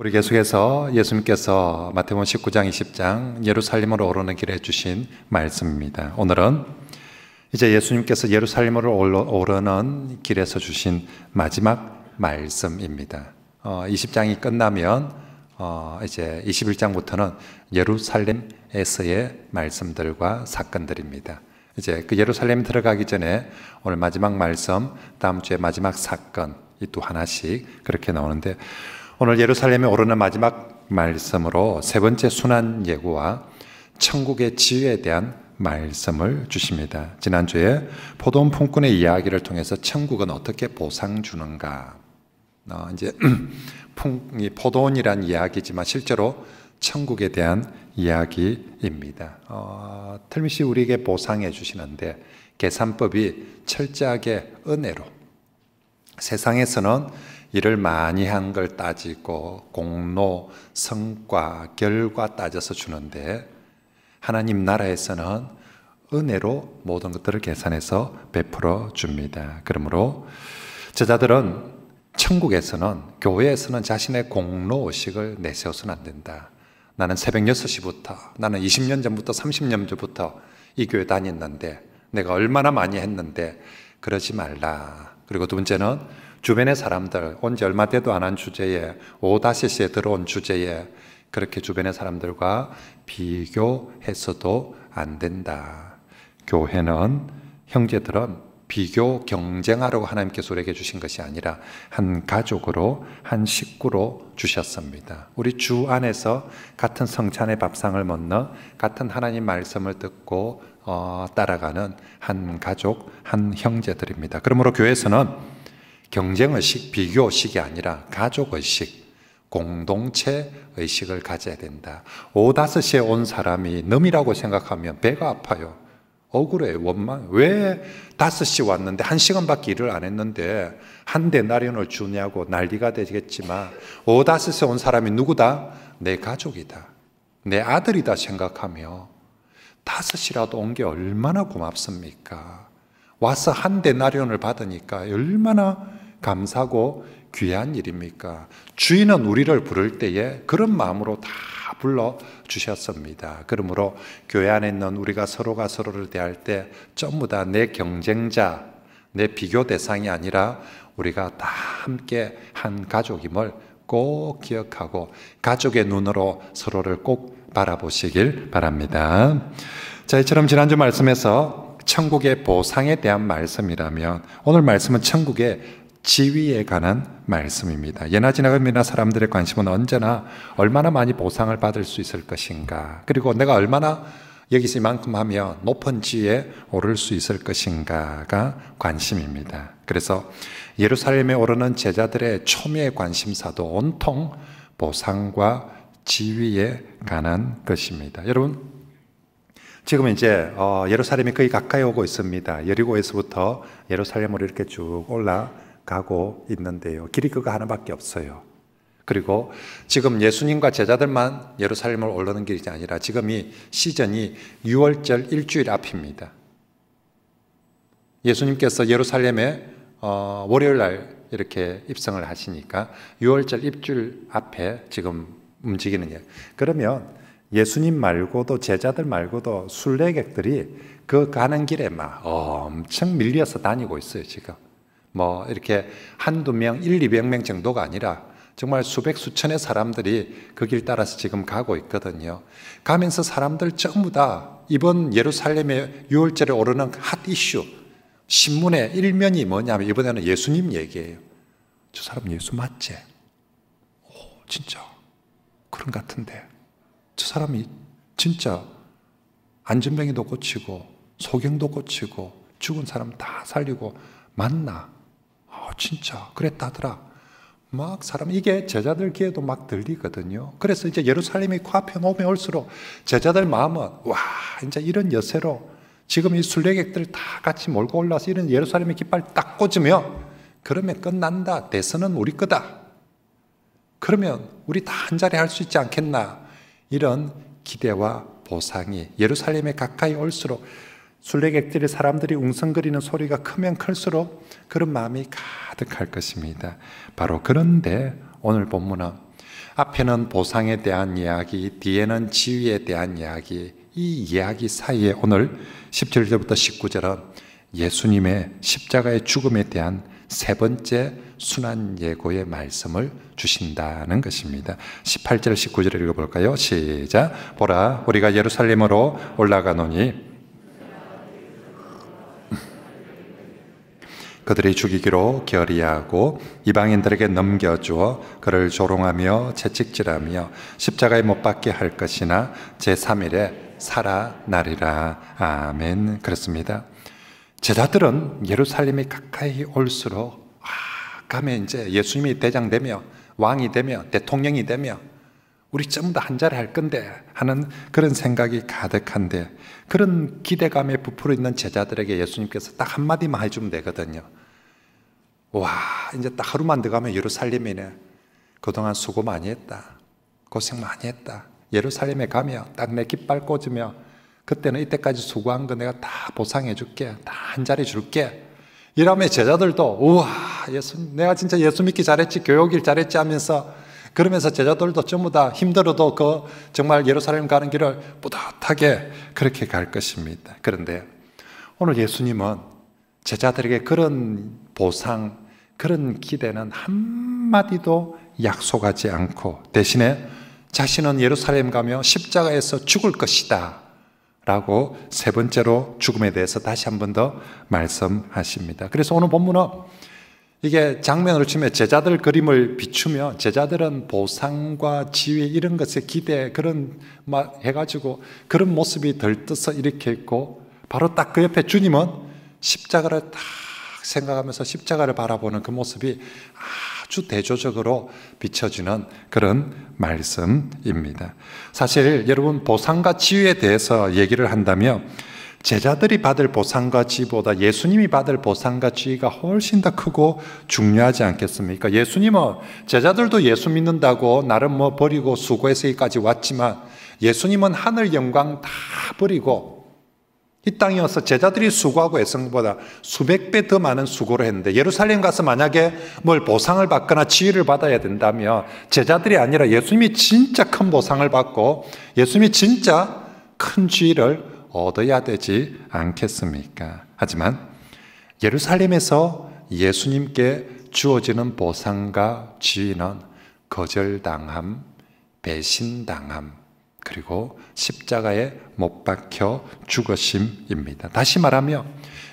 우리 계속해서 예수님께서 마태복음 19장 20장 예루살렘으로 오르는 길에 주신 말씀입니다. 오늘은 이제 예수님께서 예루살렘으로 오르는 길에서 주신 마지막 말씀입니다. 20장이 끝나면 이제 21장부터는 예루살렘에서의 말씀들과 사건들입니다. 이제 그 예루살렘 들어가기 전에 오늘 마지막 말씀, 다음 주에 마지막 사건, 이 또 하나씩 그렇게 나오는데, 오늘 예루살렘에 오르는 마지막 말씀으로 세 번째 순환 예고와 천국의 지위에 대한 말씀을 주십니다. 지난주에 포도원 품꾼의 이야기를 통해서 천국은 어떻게 보상 주는가, 이제 이 포도원이란 이야기지만 실제로 천국에 대한 이야기입니다. 틀미시 우리에게 보상해 주시는데 계산법이 철저하게 은혜로, 세상에서는 일을 많이 한 걸 따지고 공로, 성과, 결과 따져서 주는데 하나님 나라에서는 은혜로 모든 것들을 계산해서 베풀어 줍니다. 그러므로 제자들은 천국에서는, 교회에서는 자신의 공로의식을 내세워서는 안 된다. 나는 새벽 6시부터, 나는 20년 전부터 30년 전부터 이 교회 다녔는데 내가 얼마나 많이 했는데, 그러지 말라. 그리고 두 번째는 주변의 사람들, 온 지 얼마 되도 안 한 주제에, 5-시에 들어온 주제에 그렇게 주변의 사람들과 비교해서도 안 된다. 교회는, 형제들은 비교, 경쟁하라고 하나님께서 우리에게 주신 것이 아니라 한 가족으로, 한 식구로 주셨습니다. 우리 주 안에서 같은 성찬의 밥상을 먹는, 같은 하나님 말씀을 듣고 따라가는 한 가족, 한 형제들입니다. 그러므로 교회에서는 경쟁의식, 비교의식이 아니라 가족의식, 공동체의식을 가져야 된다. 5-5시에 온 사람이 넘이라고 생각하면 배가 아파요. 억울해, 원망. 왜 5시 왔는데 1시간밖에 일을 안 했는데 한 데나리온을 주냐고 난리가 되겠지만, 5-5시에 온 사람이 누구다? 내 가족이다, 내 아들이다 생각하며 5시라도 온 게 얼마나 고맙습니까? 와서 한 데나리온을 받으니까 얼마나 감사하고 귀한 일입니까? 주인은 우리를 부를 때에 그런 마음으로 다 불러주셨습니다. 그러므로 교회 안에 있는 우리가 서로가 서로를 대할 때 전부 다 내 경쟁자, 내 비교 대상이 아니라 우리가 다 함께 한 가족임을 꼭 기억하고 가족의 눈으로 서로를 꼭 바라보시길 바랍니다. 자, 이처럼 지난주 말씀에서 천국의 보상에 대한 말씀이라면, 오늘 말씀은 천국의 지위에 관한 말씀입니다. 예나 지나가미나 사람들의 관심은 언제나 얼마나 많이 보상을 받을 수 있을 것인가, 그리고 내가 얼마나 여기서 이만큼 하면 높은 지위에 오를 수 있을 것인가가 관심입니다. 그래서 예루살렘에 오르는 제자들의 초미의 관심사도 온통 보상과 지위에 관한 것입니다. 여러분, 지금 이제 예루살렘이 거의 가까이 오고 있습니다. 여리고에서부터 예루살렘으로 이렇게 쭉 올라가고 있는데요, 길이 그거 하나밖에 없어요. 그리고 지금 예수님과 제자들만 예루살렘을 오르는 길이 아니라 지금 이 시즌이 6월절 일주일 앞입니다. 예수님께서 예루살렘에 월요일 날 이렇게 입성을 하시니까 6월절 일주일 앞에 지금 움직이는 일. 그러면 예수님 말고도, 제자들 말고도 순례객들이 그 가는 길에 막 엄청 밀려서 다니고 있어요. 지금 뭐 이렇게 한두 명, 200명 정도가 아니라 정말 수백 수천의 사람들이 그 길 따라서 지금 가고 있거든요. 가면서 사람들 전부 다 이번 예루살렘의 6월절에 오르는 핫 이슈, 신문의 일면이 뭐냐면 이번에는 예수님 얘기예요. 저 사람 예수 맞지? 오, 진짜 그런 것 같은데, 저 사람이 진짜 안전병이도 고치고 소경도 고치고 죽은 사람 다 살리고 맞나? 진짜 그랬다더라. 막 사람, 이게 제자들 귀에도 막 들리거든요. 그래서 이제 예루살렘이 코앞에 오면 올수록 제자들 마음은, 와, 이제 이런 여세로 지금 이 순례객들 다 같이 몰고 올라서 이런 예루살렘의 깃발 딱 꽂으면 그러면 끝난다. 대선은 우리 거다. 그러면 우리 다 한자리 할 수 있지 않겠나? 이런 기대와 보상이 예루살렘에 가까이 올수록, 순례객들이, 사람들이 웅성거리는 소리가 크면 클수록 그런 마음이 가득할 것입니다. 바로 그런데 오늘 본문은 앞에는 보상에 대한 이야기, 뒤에는 지위에 대한 이야기, 이 이야기 사이에 오늘 17절부터 19절은 예수님의 십자가의 죽음에 대한 세 번째 순환 예고의 말씀을 주신다는 것입니다. 18절 19절을 읽어볼까요? 시작. 보라, 우리가 예루살렘으로 올라가노니 그들이 죽이기로 결의하고 이방인들에게 넘겨주어 그를 조롱하며 채찍질하며 십자가에 못 박게 할 것이나 제3일에 살아나리라. 아멘. 그렇습니다. 제자들은 예루살렘이 가까이 올수록 가면 이제 예수님이 대장 되며 왕이 되며 대통령이 되며 우리 전부 다 한 자리 할 건데 하는 그런 생각이 가득한데, 그런 기대감에 부풀어 있는 제자들에게 예수님께서 딱 한마디만 해주면 되거든요. 와, 이제 딱 하루만 더 가면 예루살렘이네. 그동안 수고 많이 했다. 고생 많이 했다. 예루살렘에 가며 딱 내 깃발 꽂으며 그때는 이때까지 수고한 거 내가 다 보상해 줄게. 다 한 자리 줄게. 이러면 제자들도 우와, 내가 진짜 예수 믿기 잘했지, 교육일 잘했지 하면서, 그러면서 제자들도 전부 다 힘들어도 정말 예루살렘 가는 길을 뿌듯하게 그렇게 갈 것입니다. 그런데 오늘 예수님은 제자들에게 그런 보상, 그런 기대는 한마디도 약속하지 않고 대신에 자신은 예루살렘 가며 십자가에서 죽을 것이다 라고 세 번째로 죽음에 대해서 다시 한 번 더 말씀하십니다. 그래서 오늘 본문은 이게 장면으로 치면 제자들 그림을 비추며 제자들은 보상과 지위 이런 것에 기대 그런 막 해가지고 그런 모습이 들떠서 이렇게 있고, 바로 딱 그 옆에 주님은 십자가를 딱 생각하면서 십자가를 바라보는 그 모습이 아주 대조적으로 비춰지는 그런 말씀입니다. 사실 여러분, 보상과 지위에 대해서 얘기를 한다면 제자들이 받을 보상과 지위보다 예수님이 받을 보상과 지위가 훨씬 더 크고 중요하지 않겠습니까? 예수님은 제자들도 예수 믿는다고 나름 버리고 수고해서 여기까지 왔지만, 예수님은 하늘 영광 다 버리고 이 땅에 와서 제자들이 수고하고 애쓴 것보다 수백 배 더 많은 수고를 했는데, 예루살렘 가서 만약에 뭘 보상을 받거나 지위를 받아야 된다면 제자들이 아니라 예수님이 진짜 큰 보상을 받고 예수님이 진짜 큰 지위를 얻어야 되지 않겠습니까? 하지만 예루살렘에서 예수님께 주어지는 보상과 지위는 거절당함, 배신당함, 그리고 십자가에 못 박혀 죽으심입니다. 다시 말하면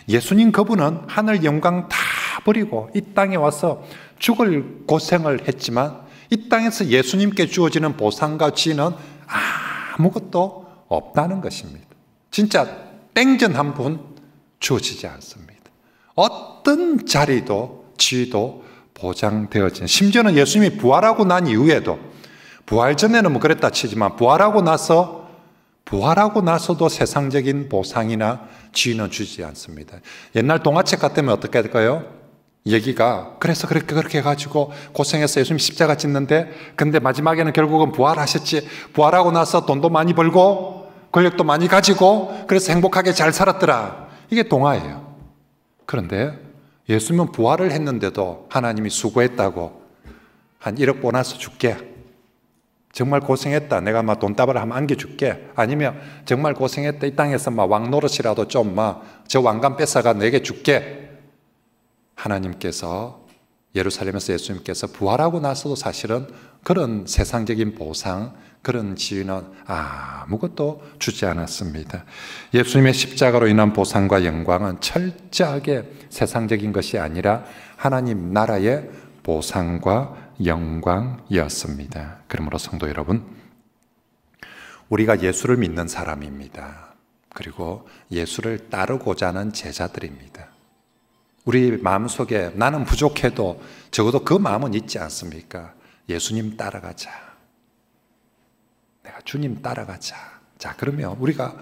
예수님 그분은 하늘 영광 다 버리고 이 땅에 와서 죽을 고생을 했지만, 이 땅에서 예수님께 주어지는 보상과 지위는 아무것도 없다는 것입니다. 진짜 땡전 한 분 주어지지 않습니다. 어떤 자리도 지위도 보장되어진, 심지어는 예수님이 부활하고 난 이후에도, 부활 전에는 뭐 그랬다 치지만 부활하고 나서도 세상적인 보상이나 지위는 주지 않습니다. 옛날 동화책 같으면 어떻게 될까요? 얘기가 그래서 그렇게 해가지고 고생해서 예수님 십자가 짓는데, 근데 마지막에는 결국은 부활하셨지, 부활하고 나서 돈도 많이 벌고 권력도 많이 가지고 그래서 행복하게 잘 살았더라. 이게 동화예요. 그런데 예수님은 부활을 했는데도 하나님이 수고했다고 한 1억 보너스 줄게, 정말 고생했다, 내가 막 돈다발을 한번 안겨줄게, 아니면 정말 고생했다, 이 땅에서 막 왕노릇이라도 좀 저 왕관 뺏어가 내게 줄게. 하나님께서, 예루살렘에서 예수님께서 부활하고 나서도 사실은 그런 세상적인 보상, 그런 지위는 아무것도 주지 않았습니다. 예수님의 십자가로 인한 보상과 영광은 철저하게 세상적인 것이 아니라 하나님 나라의 보상과 영광이었습니다. 그러므로 성도 여러분, 우리가 예수를 믿는 사람입니다. 그리고 예수를 따르고자 하는 제자들입니다. 우리 마음속에 나는 부족해도 적어도 그 마음은 있지 않습니까? 예수님 따라가자. 내가 주님 따라가자. 자, 그러면 우리가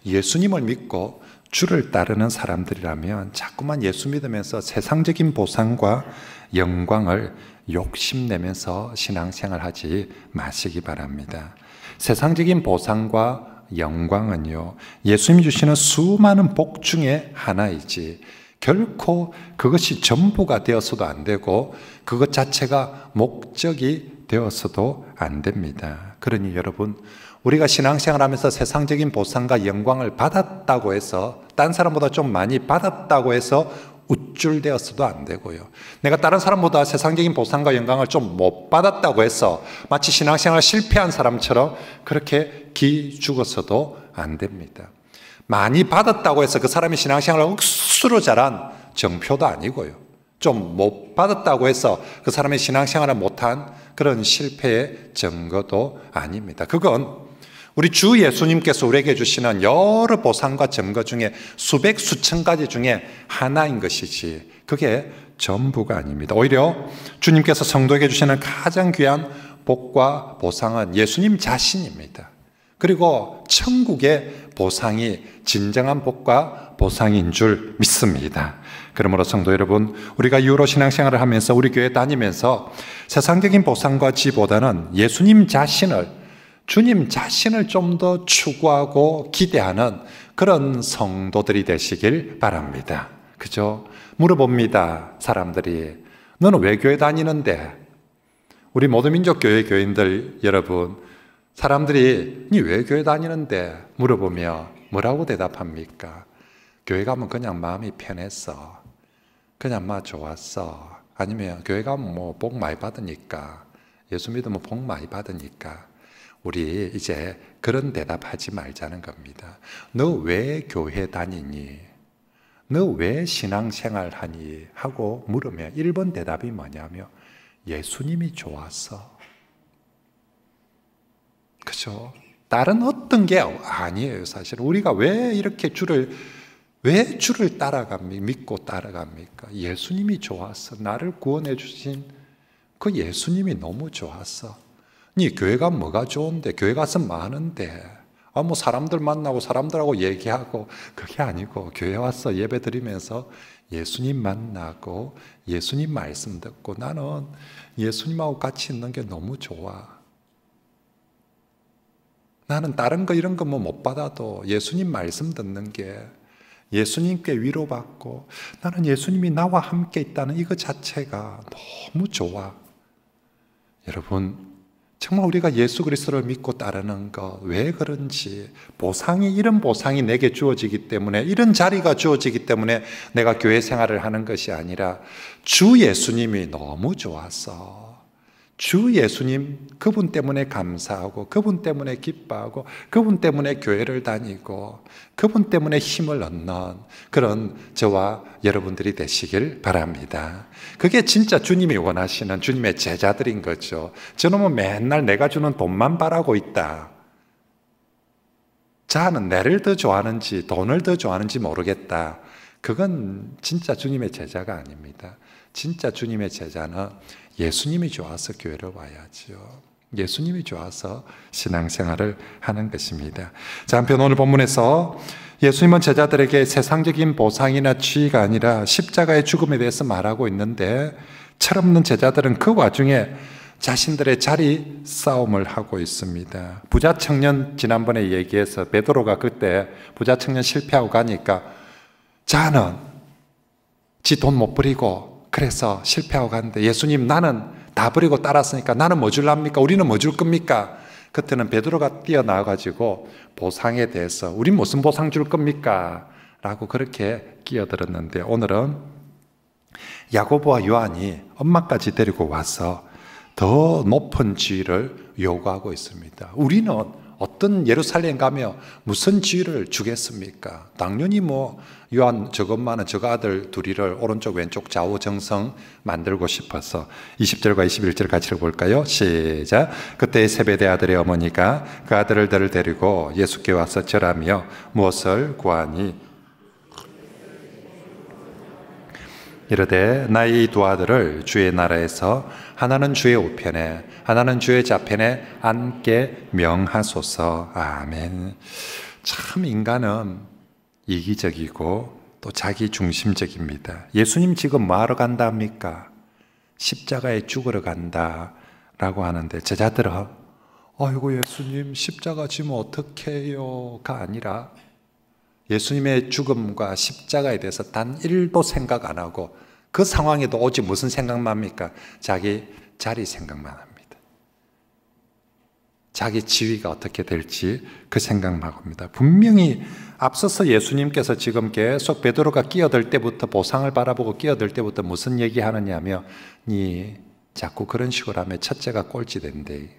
예수님을 믿고 주를 따르는 사람들이라면 자꾸만 예수 믿으면서 세상적인 보상과 영광을 욕심내면서 신앙생활 하지 마시기 바랍니다. 세상적인 보상과 영광은요, 예수님이 주시는 수많은 복 중에 하나이지 결코 그것이 전부가 되어서도 안 되고 그것 자체가 목적이 되어서도 안 됩니다. 그러니 여러분, 우리가 신앙생활하면서 세상적인 보상과 영광을 받았다고 해서, 딴 사람보다 좀 많이 받았다고 해서 우쭐대어서도 안 되고요. 내가 다른 사람보다 세상적인 보상과 영광을 좀 못 받았다고 해서 마치 신앙생활 실패한 사람처럼 그렇게 기죽어서도 안 됩니다. 많이 받았다고 해서 그 사람이 신앙생활을 억수로 잘한 정표도 아니고요. 좀 못 받았다고 해서 그 사람이 신앙생활을 못한 그런 실패의 증거도 아닙니다. 그건 우리 주 예수님께서 우리에게 주시는 여러 보상과 증거 중에 수백 수천 가지 중에 하나인 것이지 그게 전부가 아닙니다. 오히려 주님께서 성도에게 주시는 가장 귀한 복과 보상은 예수님 자신입니다. 그리고 천국의 보상이 진정한 복과 보상인 줄 믿습니다. 그러므로 성도 여러분, 우리가 유로 신앙생활을 하면서 우리 교회 다니면서 세상적인 보상과 지보다는 예수님 자신을, 주님 자신을 좀 더 추구하고 기대하는 그런 성도들이 되시길 바랍니다. 그죠? 물어봅니다. 사람들이 너는 왜 교회 다니는데? 우리 모두민족교회 교인들 여러분, 사람들이 니 왜 교회 다니는데? 물어보며 뭐라고 대답합니까? 교회 가면 그냥 마음이 편했어. 그냥 막 좋았어. 아니면 교회 가면 뭐 복 많이 받으니까, 예수 믿으면 복 많이 받으니까. 우리 이제 그런 대답하지 말자는 겁니다. 너 왜 교회 다니니? 너 왜 신앙생활 하니? 하고 물으면 1번 대답이 뭐냐면 예수님이 좋았어. 그죠? 다른 어떤 게 아니에요. 사실 우리가 왜 이렇게 주를 따라갑니까? 믿고 따라갑니까? 예수님이 좋았어. 나를 구원해 주신 그 예수님이 너무 좋았어. 니 교회 가면 뭐가 좋은데? 교회 가서 많은데. 뭐 사람들 만나고 사람들하고 얘기하고 그게 아니고 교회 와서 예배 드리면서 예수님 만나고 예수님 말씀 듣고 나는 예수님하고 같이 있는 게 너무 좋아. 나는 다른 거 이런 거 뭐 못 받아도 예수님 말씀 듣는 게, 예수님께 위로받고 나는 예수님이 나와 함께 있다는 이거 자체가 너무 좋아. 여러분, 정말 우리가 예수 그리스도를 믿고 따르는 거 왜 그런지, 보상이, 이런 보상이 내게 주어지기 때문에, 이런 자리가 주어지기 때문에 내가 교회 생활을 하는 것이 아니라 주 예수님이 너무 좋았어. 주 예수님, 그분 때문에 감사하고 그분 때문에 기뻐하고 그분 때문에 교회를 다니고 그분 때문에 힘을 얻는 그런 저와 여러분들이 되시길 바랍니다. 그게 진짜 주님이 원하시는 주님의 제자들인 거죠. 저놈은 맨날 내가 주는 돈만 바라고 있다. 자는 내를 더 좋아하는지 돈을 더 좋아하는지 모르겠다. 그건 진짜 주님의 제자가 아닙니다. 진짜 주님의 제자는 예수님이 좋아서 교회를 와야지요. 예수님이 좋아서 신앙생활을 하는 것입니다. 자, 한편 오늘 본문에서 예수님은 제자들에게 세상적인 보상이나 지위가 아니라 십자가의 죽음에 대해서 말하고 있는데, 철없는 제자들은 그 와중에 자신들의 자리 싸움을 하고 있습니다. 부자 청년 지난번에 얘기해서 베드로가 그때 부자 청년 실패하고 가니까 자는 지 돈 못 버리고 그래서 실패하고 갔는데, 예수님 나는 다 버리고 따랐으니까 나는 뭐 줄랍니까? 우리는 뭐 줄 겁니까? 그때는 베드로가 뛰어나와가지고 보상에 대해서 우린 무슨 보상 줄 겁니까? 라고 그렇게 끼어들었는데, 오늘은 야고보와 요한이 엄마까지 데리고 와서 더 높은 지위를 요구하고 있습니다. 우리는 어떤 예루살렘 가며 무슨 지위를 주겠습니까? 당연히 뭐 요한 저것만은 저거 아들 둘이를 오른쪽 왼쪽 좌우 정성 만들고 싶어서 20절과 21절 같이 읽어볼까요? 시작. 그때 세베대 아들의 어머니가 그 아들들을 데리고 예수께 와서 절하며 무엇을 구하니? 이르되 나의 두 아들을 주의 나라에서 하나는 주의 우편에 하나는 주의 좌편에 앉게 명하소서. 아멘. 참 인간은 이기적이고 또 자기 중심적입니다. 예수님 지금 뭐하러 간다 합니까? 십자가에 죽으러 간다 라고 하는데, 제자들은 아이고 예수님 십자가 지면 어떡해요 가 아니라 예수님의 죽음과 십자가에 대해서 단 1도 생각 안 하고 그 상황에도 오직 무슨 생각만 합니까? 자기 자리 생각만 합니다. 자기 지위가 어떻게 될지 그 생각만 합니다. 분명히 앞서서 예수님께서 지금 계속 베드로가 끼어들 때부터 보상을 바라보고 끼어들 때부터 무슨 얘기하느냐며 니 자꾸 그런 식으로 하면 첫째가 꼴찌 된대.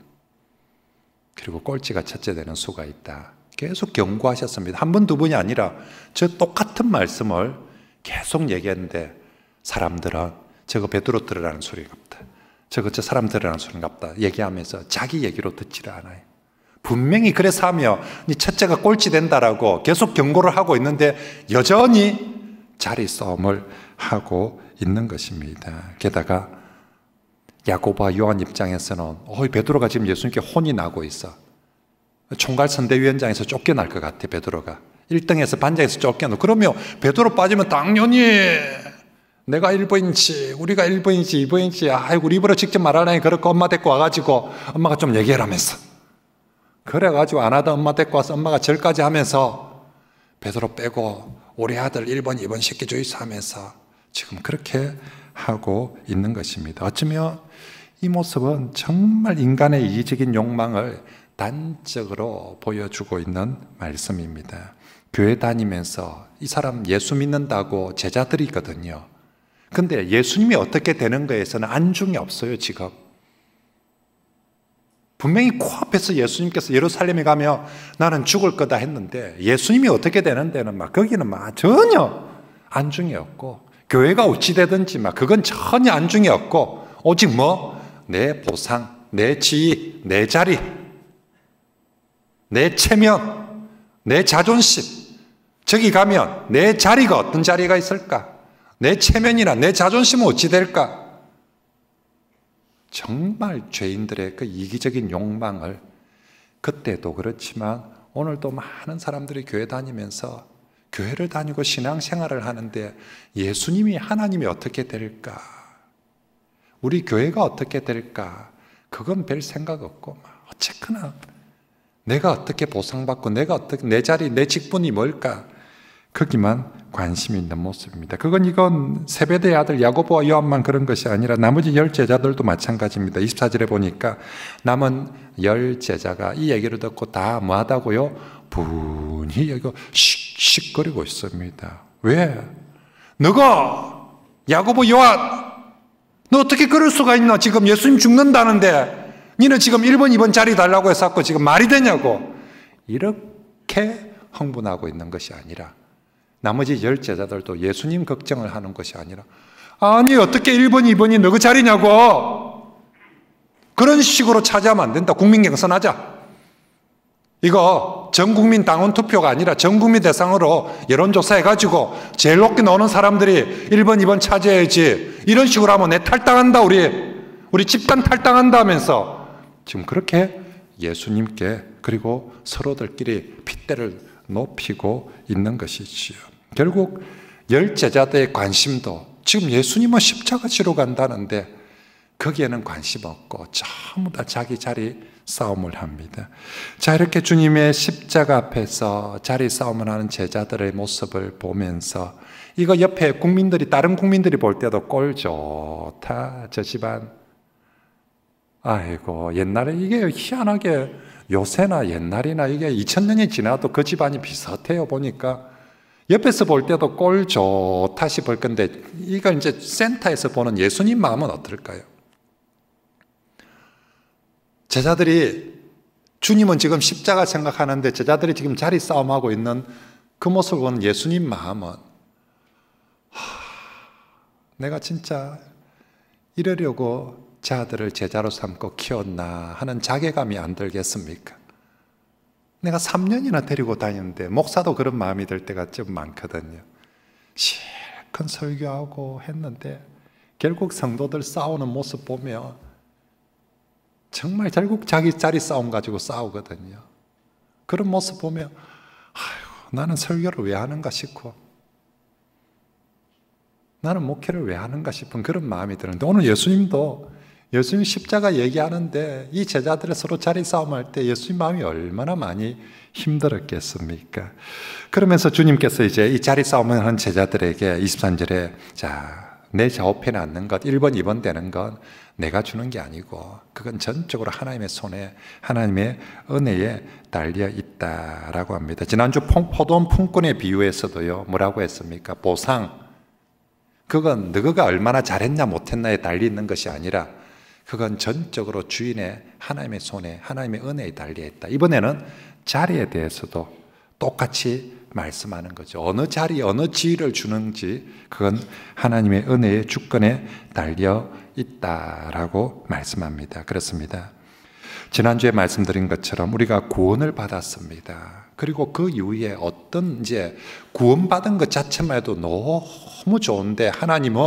그리고 꼴찌가 첫째 되는 수가 있다. 계속 경고하셨습니다. 한 번, 두 번이 아니라 저 똑같은 말씀을 계속 얘기했는데 사람들은 저거 베드로 들으라는 소리가 없다. 저거 저 사람 들으라는 소리가 없다. 얘기하면서 자기 얘기로 듣지를 않아요. 분명히 그래서 하며 네 첫째가 꼴찌 된다라고 계속 경고를 하고 있는데 여전히 자리 싸움을 하고 있는 것입니다. 게다가 야고보와 요한 입장에서는 베드로가 지금 예수님께 혼이 나고 있어. 총괄 선대위원장에서 쫓겨날 것 같아. 베드로가 1등에서 반장에서 쫓겨나. 그러면 베드로 빠지면 당연히 내가 1번인지 우리가 1번인지 2번인지 우리 입으로 직접 말하려니 그렇고 엄마 데리고 와가지고 엄마가 좀 얘기해라면서 그래가지고 안 하다 엄마 데리고 와서 엄마가 절까지 하면서 베드로 빼고 우리 아들 1번 2번 시켜주이소 하면서 지금 그렇게 하고 있는 것입니다. 어쩌면 이 모습은 정말 인간의 이기적인 욕망을 단적으로 보여주고 있는 말씀입니다. 교회 다니면서 이 사람 예수 믿는다고 제자들이거든요. 근데 예수님이 어떻게 되는 거에서는 안중이 없어요. 지금 분명히 코앞에서 예수님께서 예루살렘에 가면 나는 죽을 거다 했는데 예수님이 어떻게 되는 데는 거기는 전혀 안중이 없고 교회가 어찌 되든지 그건 전혀 안중이 없고 오직 내 보상, 내 지위, 내 자리, 내 체면, 내 자존심. 저기 가면 내 자리가 어떤 자리가 있을까? 내 체면이나 내 자존심은 어찌 될까? 정말 죄인들의 그 이기적인 욕망을 그때도 그렇지만 오늘도 많은 사람들이 교회 다니면서 교회를 다니고 신앙생활을 하는데 예수님이 하나님이 어떻게 될까? 우리 교회가 어떻게 될까? 그건 별 생각 없고 어쨌거나 내가 어떻게 보상받고 내가 어떻게 내 자리, 내 직분이 뭘까? 거기만 관심이 있는 모습입니다. 이건 세베대의 아들 야고보와 요한만 그런 것이 아니라 나머지 10 제자들도 마찬가지입니다. 24절에 보니까 남은 10 제자가 이 얘기를 듣고 다 뭐하다고요? 분이 여기 씩씩거리고 있습니다. 왜? 너가 야고보 요한 너 어떻게 그럴 수가 있나? 지금 예수님 죽는다는데 니는 지금 1번 2번 자리 달라고 해서 지금 말이 되냐고 이렇게 흥분하고 있는 것이 아니라 나머지 10 제자들도 예수님 걱정을 하는 것이 아니라 아니 어떻게 1번 2번이 너 그 자리냐고 그런 식으로 차지하면 안 된다. 국민 경선하자. 이거 전국민 당원 투표가 아니라 전국민 대상으로 여론조사 해가지고 제일 높게 나오는 사람들이 1번 2번 차지해야지. 이런 식으로 하면 내 탈당한다. 우리 집단 탈당한다 하면서 지금 그렇게 예수님께 그리고 서로들끼리 핏대를 높이고 있는 것이지요. 결국 10 제자들의 관심도 지금 예수님은 십자가 지러 간다는데 거기에는 관심 없고 전부 다 자기 자리 싸움을 합니다. 자, 이렇게 주님의 십자가 앞에서 자리 싸움을 하는 제자들의 모습을 보면서 이거 옆에 다른 국민들이 볼 때도 꼴 좋다. 저 집안 아이고 옛날에 이게 희한하게 요새나 옛날이나 이게 2000년이 지나도 그 집안이 비슷해요. 보니까 옆에서 볼 때도 꼴 좋다 싶을 건데 이거 이제 센터에서 보는 예수님 마음은 어떨까요? 제자들이 주님은 지금 십자가 생각하는데 제자들이 지금 자리 싸움하고 있는 그 모습을 보는 예수님 마음은 내가 진짜 이러려고 자들을 제자로 삼고 키웠나 하는 자괴감이 안 들겠습니까? 내가 3년이나 데리고 다녔는데 목사도 그런 마음이 들 때가 좀 많거든요. 실컷 설교하고 했는데 결국 성도들 싸우는 모습 보면 정말 결국 자기 자리 싸움 가지고 싸우거든요. 그런 모습 보면 아이고, 나는 설교를 왜 하는가 싶고 나는 목회를 왜 하는가 싶은 그런 마음이 드는데 오늘 예수님 십자가 얘기하는데 이 제자들의 서로 자리 싸움할 때 예수님 마음이 얼마나 많이 힘들었겠습니까? 그러면서 주님께서 이제 이 자리 싸움을 하는 제자들에게 23절에 자, 내 좌우편에 앉는 것 1번, 2번 되는 건 내가 주는 게 아니고 그건 전적으로 하나님의 손에 하나님의 은혜에 달려 있다라고 합니다. 지난주 포도원 품꾼의 비유에서도요, 뭐라고 했습니까? 보상, 그건 너가 얼마나 잘했냐 못했냐에 달려 있는 것이 아니라 그건 전적으로 주인의 하나님의 손에 하나님의 은혜에 달려 있다. 이번에는 자리에 대해서도 똑같이 말씀하는 거죠. 어느 자리, 어느 지위를 주는지 그건 하나님의 은혜의 주권에 달려 있다라고 말씀합니다. 그렇습니다. 지난주에 말씀드린 것처럼 우리가 구원을 받았습니다. 그리고 그 이후에 어떤 이제 구원받은 것 자체만 해도 너무 좋은데 하나님은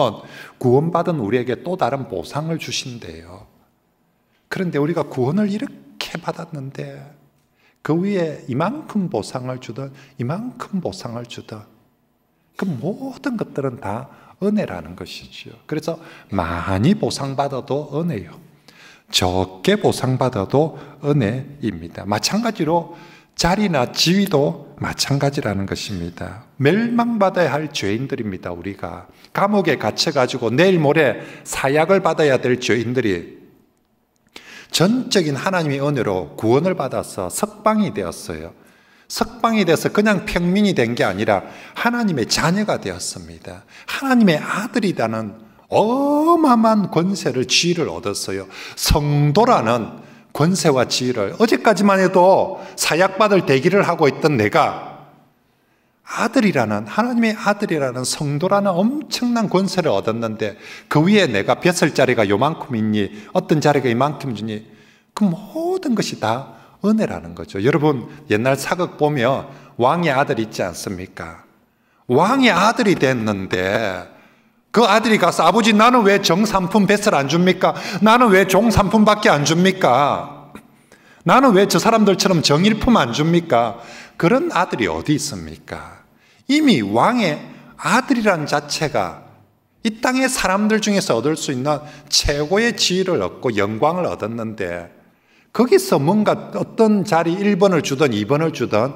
구원받은 우리에게 또 다른 보상을 주신대요. 그런데 우리가 구원을 이렇게 받았는데 그 위에 이만큼 보상을 주든 이만큼 보상을 주든 그 모든 것들은 다 은혜라는 것이지요. 그래서 많이 보상받아도 은혜요, 적게 보상받아도 은혜입니다. 마찬가지로 자리나 지위도 마찬가지라는 것입니다. 멸망받아야 할 죄인들입니다. 우리가 감옥에 갇혀가지고 내일 모레 사약을 받아야 될 죄인들이 전적인 하나님의 은혜로 구원을 받아서 석방이 되었어요. 석방이 돼서 그냥 평민이 된 게 아니라 하나님의 자녀가 되었습니다. 하나님의 아들이라는 어마어마한 권세를, 지위를 얻었어요. 성도라는 권세와 지위를, 어제까지만 해도 사약받을 대기를 하고 있던 내가 아들이라는, 하나님의 아들이라는 성도라는 엄청난 권세를 얻었는데 그 위에 내가 벼슬자리가 요만큼 있니, 어떤 자리가 이만큼 주니, 그 모든 것이 다 은혜라는 거죠. 여러분 옛날 사극 보면 왕의 아들 있지 않습니까? 왕의 아들이 됐는데 그 아들이 가서 아버지 나는 왜 정삼품 뱃을 안 줍니까? 나는 왜 종삼품밖에 안 줍니까? 나는 왜 저 사람들처럼 정일품 안 줍니까? 그런 아들이 어디 있습니까? 이미 왕의 아들이라는 자체가 이 땅의 사람들 중에서 얻을 수 있는 최고의 지위를 얻고 영광을 얻었는데 거기서 뭔가 어떤 자리 1번을 주든 2번을 주든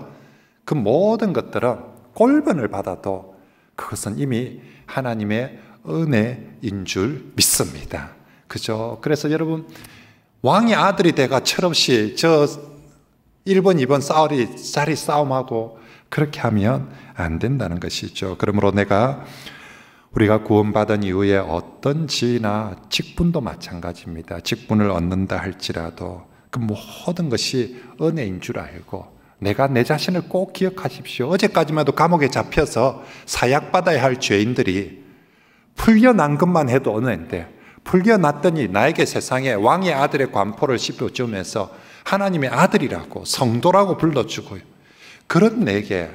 그 모든 것들은 꼴번을 받아도 그것은 이미 하나님의 은혜인 줄 믿습니다. 그죠? 그래서 여러분 왕의 아들이 돼가 철없이 저 1번, 2번 자리 싸움하고 그렇게 하면 안 된다는 것이죠. 그러므로 우리가 구원받은 이후에 어떤 지위나 직분도 마찬가지입니다. 직분을 얻는다 할지라도 그 모든 것이 은혜인 줄 알고 내가 내 자신을 꼭 기억하십시오. 어제까지만 해도 감옥에 잡혀서 사약받아야 할 죄인들이 풀려난 것만 해도 은혜인데 풀려났더니 나에게 세상에 왕의 아들의 관포를 씹어주면서 하나님의 아들이라고 성도라고 불러주고요. 그런 내게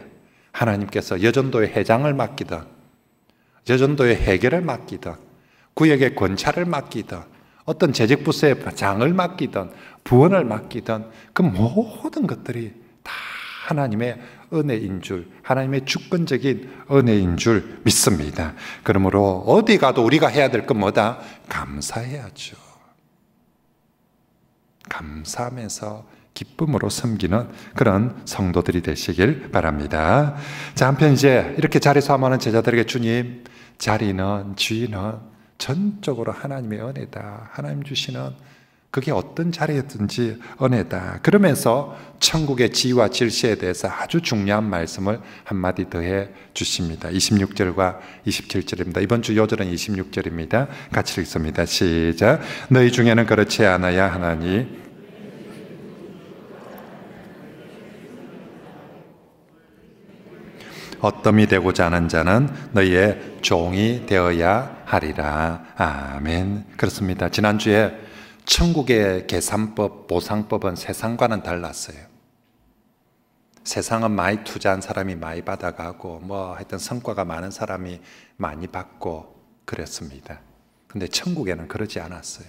하나님께서 여전도의 회장을 맡기든 여전도의 해결을 맡기든 구역의 권찰을 맡기든 어떤 재직부서의 장을 맡기든 부원을 맡기든 그 모든 것들이 다 하나님의 은혜인 줄, 하나님의 주권적인 은혜인 줄 믿습니다. 그러므로 어디 가도 우리가 해야 될 건 뭐다? 감사해야죠. 감사하면서 기쁨으로 섬기는 그런 성도들이 되시길 바랍니다. 자, 한편 이제 이렇게 자리 사모하는 제자들에게 주님, 자리는, 지위는 전적으로 하나님의 은혜다. 하나님 주시는 그게 어떤 자리였든지 은혜다. 그러면서 천국의 지위와 질서에 대해서 아주 중요한 말씀을 한마디 더해 주십니다. 26절과 27절입니다. 이번 주 요절은 26절입니다. 같이 읽습니다. 시작. 너희 중에는 그렇지 않아야 하나니 어떠미 되고자 하는 자는 너희의 종이 되어야 하리라. 아멘. 그렇습니다. 지난주에 천국의 계산법, 보상법은 세상과는 달랐어요. 세상은 많이 투자한 사람이 많이 받아가고 하여튼 성과가 많은 사람이 많이 받고 그랬습니다. 근데 천국에는 그러지 않았어요.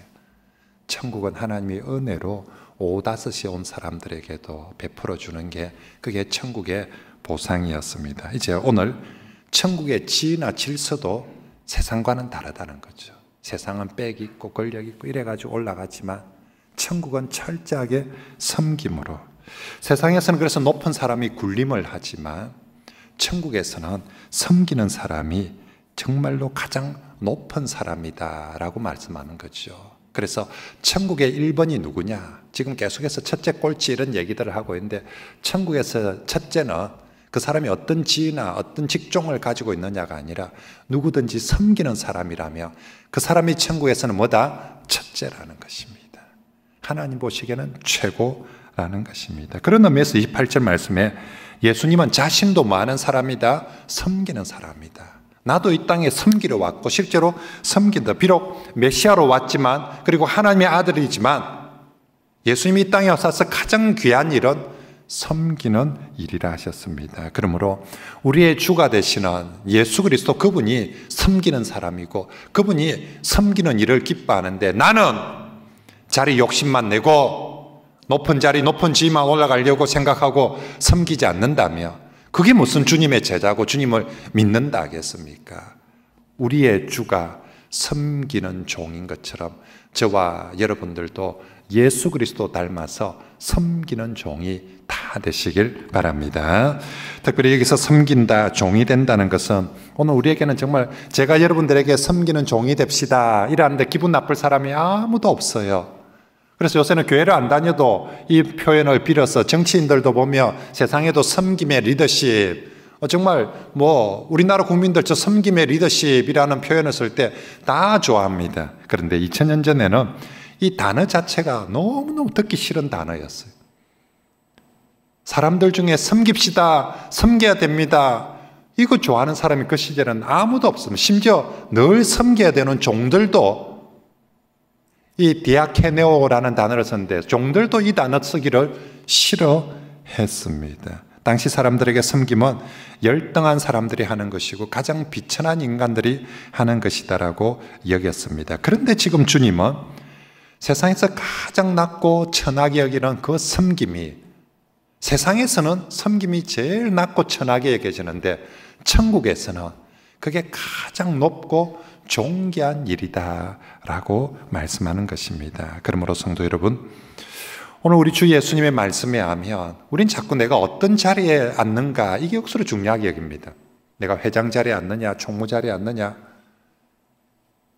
천국은 하나님의 은혜로 오다섯이 온 사람들에게도 베풀어 주는 게 그게 천국의 보상이었습니다. 이제 오늘 천국의 지위나 질서도 세상과는 다르다는 거죠. 세상은 빽 있고 권력 있고 이래가지고 올라가지만 천국은 철저하게 섬김으로 세상에서는 그래서 높은 사람이 군림을 하지만 천국에서는 섬기는 사람이 정말로 가장 높은 사람이다라고 말씀하는 거죠. 그래서 천국의 1번이 누구냐? 지금 계속해서 첫째 꼴찌 이런 얘기들을 하고 있는데, 천국에서 첫째는 그 사람이 어떤 지위나 어떤 직종을 가지고 있느냐가 아니라 누구든지 섬기는 사람이라며 그 사람이 천국에서는 뭐다? 첫째라는 것입니다. 하나님 보시기에는 최고라는 것입니다. 그런 의미에서 28절 말씀에 예수님은 자신도 많은 사람이다, 섬기는 사람이다. 나도 이 땅에 섬기러 왔고 실제로 섬긴다. 비록 메시아로 왔지만, 그리고 하나님의 아들이지만 예수님이 이 땅에 오셔서 가장 귀한 일은 섬기는 일이라 하셨습니다. 그러므로 우리의 주가 되시는 예수 그리스도, 그분이 섬기는 사람이고 그분이 섬기는 일을 기뻐하는데, 나는 자리 욕심만 내고 높은 자리 높은 지위만 올라가려고 생각하고 섬기지 않는다며 그게 무슨 주님의 제자고 주님을 믿는다 하겠습니까? 우리의 주가 섬기는 종인 것처럼 저와 여러분들도 예수 그리스도 닮아서 섬기는 종이 다 되시길 바랍니다. 특별히 여기서 섬긴다, 종이 된다는 것은 오늘 우리에게는 정말 제가 여러분들에게 섬기는 종이 됩시다 이러는데 기분 나쁠 사람이 아무도 없어요. 그래서 요새는 교회를 안 다녀도 이 표현을 빌어서 정치인들도 보며 세상에도 섬김의 리더십, 정말 우리나라 국민들 저 섬김의 리더십이라는 표현을 쓸 때 다 좋아합니다. 그런데 2000년 전에는 이 단어 자체가 너무너무 듣기 싫은 단어였어요. 사람들 중에 섬깁시다, 섬겨야 됩니다, 이거 좋아하는 사람이 그 시절에는 아무도 없습니다. 심지어 늘 섬겨야 되는 종들도 이 디아케네오라는 단어를 썼는데 종들도 이 단어 쓰기를 싫어했습니다. 당시 사람들에게 섬김은 열등한 사람들이 하는 것이고 가장 비천한 인간들이 하는 것이다라고 여겼습니다. 그런데 지금 주님은 세상에서 가장 낮고 천하게 여기는 그 섬김이, 세상에서는 섬김이 제일 낮고 천하게 여겨지는데 천국에서는 그게 가장 높고 존귀한 일이다라고 말씀하는 것입니다. 그러므로 성도 여러분, 오늘 우리 주 예수님의 말씀에 하면 우린 자꾸 내가 어떤 자리에 앉는가, 이게 억수로 중요하게 여깁니다. 내가 회장 자리에 앉느냐, 총무 자리에 앉느냐,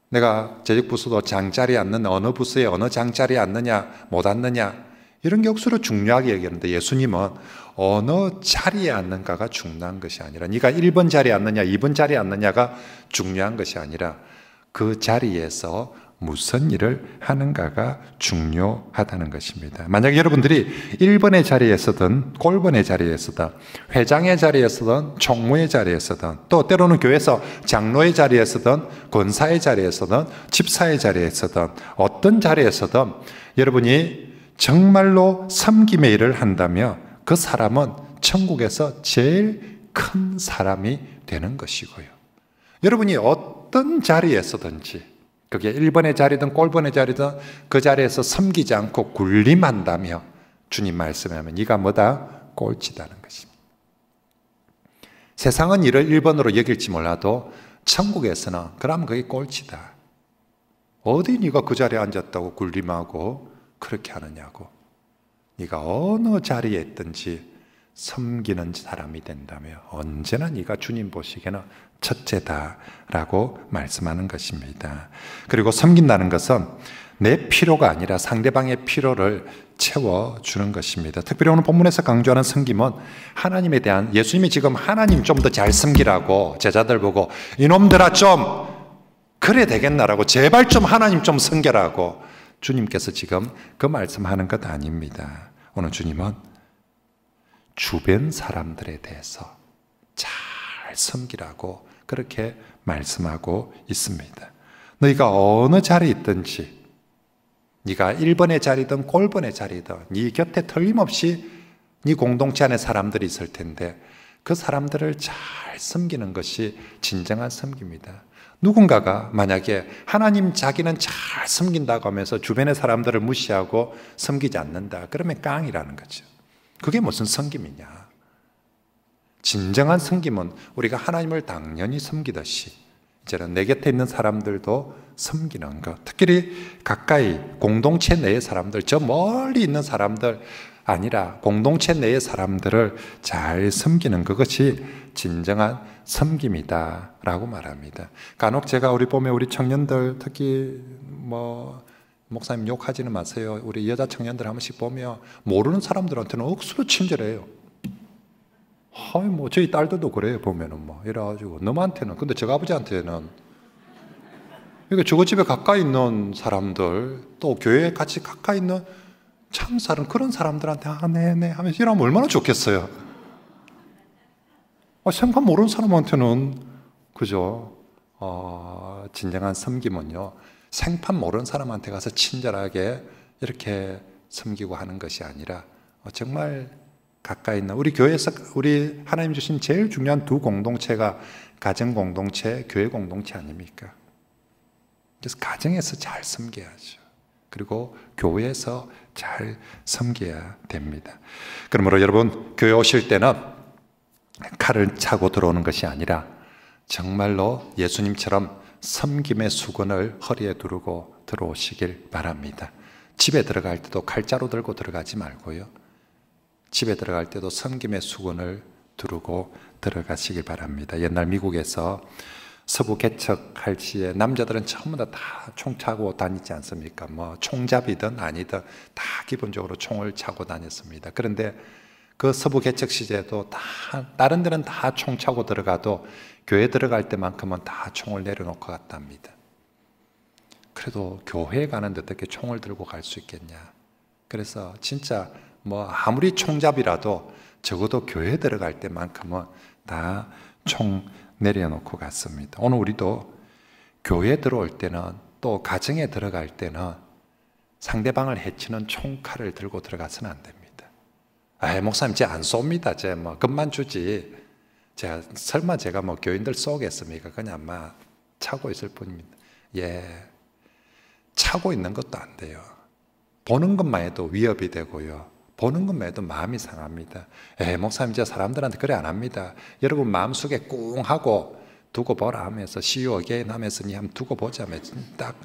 내가 재직부서도 장 자리에 앉느냐, 어느 부서에 어느 장 자리에 앉느냐 못 앉느냐, 이런 게 억수로 중요하게 여기는데 예수님은 어느 자리에 앉는가가 중요한 것이 아니라, 네가 1번 자리에 앉느냐 2번 자리에 앉느냐가 중요한 것이 아니라 그 자리에서 무슨 일을 하는가가 중요하다는 것입니다. 만약 여러분들이 1번의 자리에 서든 꼴번의 자리에 서든 회장의 자리에 서든 총무의 자리에 서든 또 때로는 교회에서 장로의 자리에 서든 권사의 자리에 서든 집사의 자리에 서든 어떤 자리에 서든 여러분이 정말로 섬김의 일을 한다면 그 사람은 천국에서 제일 큰 사람이 되는 것이고요. 여러분이 어떤 자리에서든지 그게 1번의 자리든 꼴번의 자리든 그 자리에서 섬기지 않고 군림한다며 주님 말씀하면 네가 뭐다? 꼴찌다는 것입니다. 세상은 이를 1번으로 여길지 몰라도 천국에서는 그럼 그게 꼴찌다. 어디 네가 그 자리에 앉았다고 군림하고 그렇게 하느냐고. 네가 어느 자리에 있든지 섬기는 사람이 된다며 언제나 네가 주님 보시기에는 첫째다라고 말씀하는 것입니다. 그리고 섬긴다는 것은 내 필요가 아니라 상대방의 필요를 채워주는 것입니다. 특별히 오늘 본문에서 강조하는 섬김은 하나님에 대한, 예수님이 지금 하나님 좀 더 잘 섬기라고 제자들 보고 이놈들아 좀 그래 되겠나라고, 제발 좀 하나님 좀 섬겨라고 주님께서 지금 그 말씀하는 것 아닙니다. 오늘 주님은 주변 사람들에 대해서 잘 섬기라고 그렇게 말씀하고 있습니다. 너희가 어느 자리에 있든지, 네가 1번의 자리든 꼴번의 자리든 네 곁에 틀림없이 네 공동체 안에 사람들이 있을 텐데 그 사람들을 잘 섬기는 것이 진정한 섬깁니다. 누군가가 만약에 하나님 자기는 잘 섬긴다고 하면서 주변의 사람들을 무시하고 섬기지 않는다, 그러면 깡이라는 거죠. 그게 무슨 섬김이냐? 진정한 섬김은 우리가 하나님을 당연히 섬기듯이 이제는 내 곁에 있는 사람들도 섬기는 것, 특히 가까이 공동체 내의 사람들, 저 멀리 있는 사람들, 아니라 공동체 내의 사람들을 잘 섬기는 그것이 진정한 섬김이다 라고 말합니다. 간혹 제가 우리 보면 우리 청년들 특히 목사님 욕하지는 마세요. 우리 여자 청년들 한 번씩 보면 모르는 사람들한테는 억수로 친절해요. 저희 딸들도 그래요. 보면은 이래가지고 너한테는 근데 저희 아버지한테는 그러니까 저거 집에 가까이 있는 사람들 또 교회에 같이 가까이 있는 참 사람 그런 사람들한테 네네 하면서 이러면 얼마나 좋겠어요. 생판 모르는 사람한테는 그죠? 진정한 섬김은요 생판 모르는 사람한테 가서 친절하게 이렇게 섬기고 하는 것이 아니라 정말 가까이 있는 우리 교회에서 우리 하나님 주신 제일 중요한 두 공동체가 가정 공동체, 교회 공동체 아닙니까? 그래서 가정에서 잘 섬겨야죠. 그리고 교회에서 잘 섬겨야 됩니다. 그러므로 여러분 교회 오실 때는 칼을 차고 들어오는 것이 아니라 정말로 예수님처럼 섬김의 수건을 허리에 두르고 들어오시길 바랍니다. 집에 들어갈 때도 칼자루 들고 들어가지 말고요. 집에 들어갈 때도 섬김의 수건을 두르고 들어가시길 바랍니다. 옛날 미국에서 서부 개척할 시에 남자들은 전부 다 총 차고 다니지 않습니까? 총잡이든 아니든 다 기본적으로 총을 차고 다녔습니다. 그런데 그 서부 개척 시대에도 다른 데는 다 총 차고 들어가도 교회 들어갈 때만큼은 다 총을 내려놓고 갔답니다. 그래도 교회에 가는데 어떻게 총을 들고 갈 수 있겠냐? 그래서 진짜 아무리 총잡이라도 적어도 교회 들어갈 때만큼은 다 총 내려놓고 갔습니다. 오늘 우리도 교회에 들어올 때는 또 가정에 들어갈 때는 상대방을 해치는 총칼을 들고 들어가서는 안 됩니다. 목사님 제 안 쏩니다. 제 금만 주지. 설마 제가 교인들 쏘겠습니까? 그냥 차고 있을 뿐입니다. 차고 있는 것도 안 돼요. 보는 것만 해도 위협이 되고요. 보는 것만 해도 마음이 상합니다. 목사님 저 사람들한테 그래 안 합니다. 여러분 마음속에 꿍 하고 두고 보라 하면서 See you again 하면서 한번 두고 보자면 딱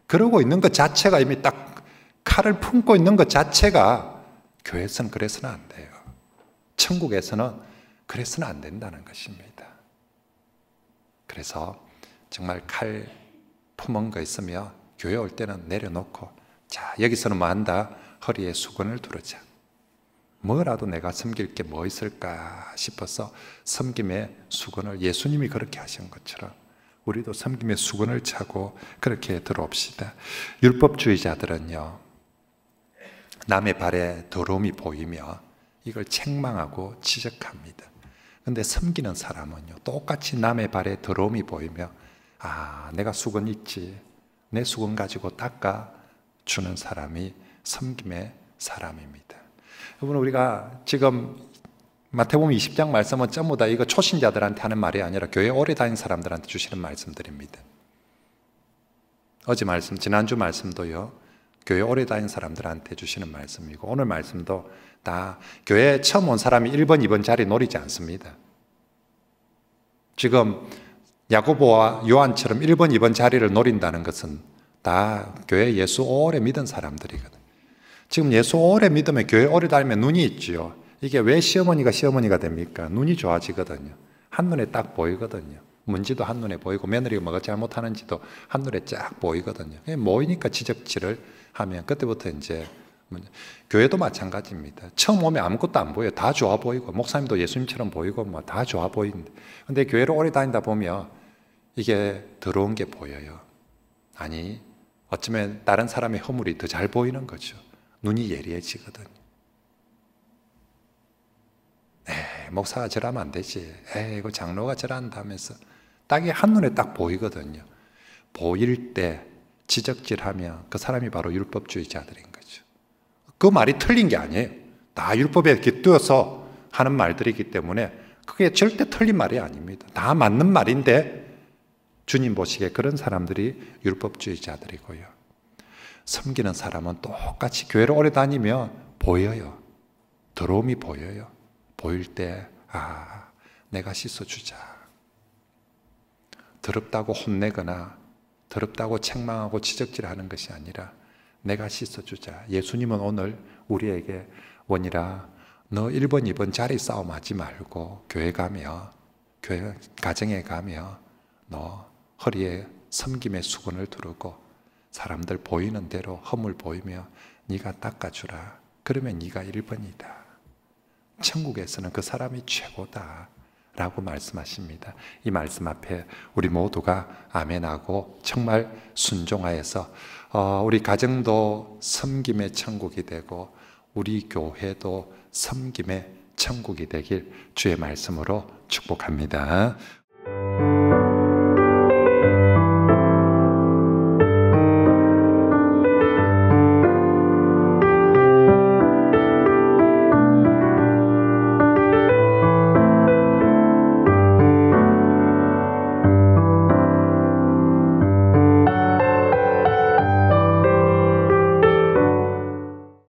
그러고 있는 것 자체가 이미 딱 칼을 품고 있는 것 자체가 교회에서는 그래서는 안 돼요. 천국에서는 그래서는 안 된다는 것입니다. 그래서 정말 칼 품은 거 있으면 교회 올 때는 내려놓고 자 여기서는 뭐 한다? 허리에 수건을 두르자. 뭐라도 내가 섬길 게 뭐 있을까 싶어서 섬김의 수건을 예수님이 그렇게 하신 것처럼 우리도 섬김의 수건을 차고 그렇게 들어옵시다. 율법주의자들은요 남의 발에 더러움이 보이며 이걸 책망하고 지적합니다. 그런데 섬기는 사람은요 똑같이 남의 발에 더러움이 보이며 내가 수건 있지 내 수건 가지고 닦아 주는 사람이 섬김의 사람입니다. 여러분 우리가 지금 마태복음 20장 말씀은 전부 다 이거 초신자들한테 하는 말이 아니라 교회 오래 다닌 사람들한테 주시는 말씀들입니다. 어제 말씀, 지난주 말씀도요 교회 오래 다닌 사람들한테 주시는 말씀이고 오늘 말씀도 다 교회에 처음 온 사람이 1번, 2번 자리 노리지 않습니다. 지금 야고보와 요한처럼 1번, 2번 자리를 노린다는 것은 다 교회 예수 오래 믿은 사람들이거든요. 지금 예수 오래 믿으면 교회 오래 다니면 눈이 있지요. 이게 왜 시어머니가 시어머니가 됩니까? 눈이 좋아지거든요. 한눈에 딱 보이거든요. 문제도 한눈에 보이고 며느리가 뭐가 잘못하는지도 한눈에 쫙 보이거든요. 모이니까 지적질을 하면 그때부터 이제 교회도 마찬가지입니다. 처음 오면 아무것도 안 보여요. 다 좋아 보이고 목사님도 예수님처럼 보이고 다 좋아 보이는데 근데 교회를 오래 다니다 보면 이게 더러운 게 보여요. 아니 어쩌면 다른 사람의 허물이 더 잘 보이는 거죠. 눈이 예리해지거든요. 목사가 저러면 안 되지. 이거 장로가 저런다 하면서 딱이 한눈에 딱 보이거든요. 보일 때 지적질하면 그 사람이 바로 율법주의자들인 거죠. 그 말이 틀린 게 아니에요. 다 율법에 깃들어서 하는 말들이기 때문에 그게 절대 틀린 말이 아닙니다. 다 맞는 말인데 주님 보시기에 그런 사람들이 율법주의자들이고요. 섬기는 사람은 똑같이 교회를 오래 다니면 보여요. 더러움이 보여요. 보일 때 내가 씻어주자. 더럽다고 혼내거나 더럽다고 책망하고 지적질하는 것이 아니라 내가 씻어주자. 예수님은 오늘 우리에게 원이라 너 1번, 2번 자리 싸움 하지 말고 교회 가정에 가며 너 허리에 섬김의 수건을 두르고 사람들 보이는 대로 허물 보이며 네가 닦아주라. 그러면 네가 1번이다. 천국에서는 그 사람이 최고다 라고 말씀하십니다. 이 말씀 앞에 우리 모두가 아멘하고 정말 순종하여서 우리 가정도 섬김의 천국이 되고 우리 교회도 섬김의 천국이 되길 주의 말씀으로 축복합니다.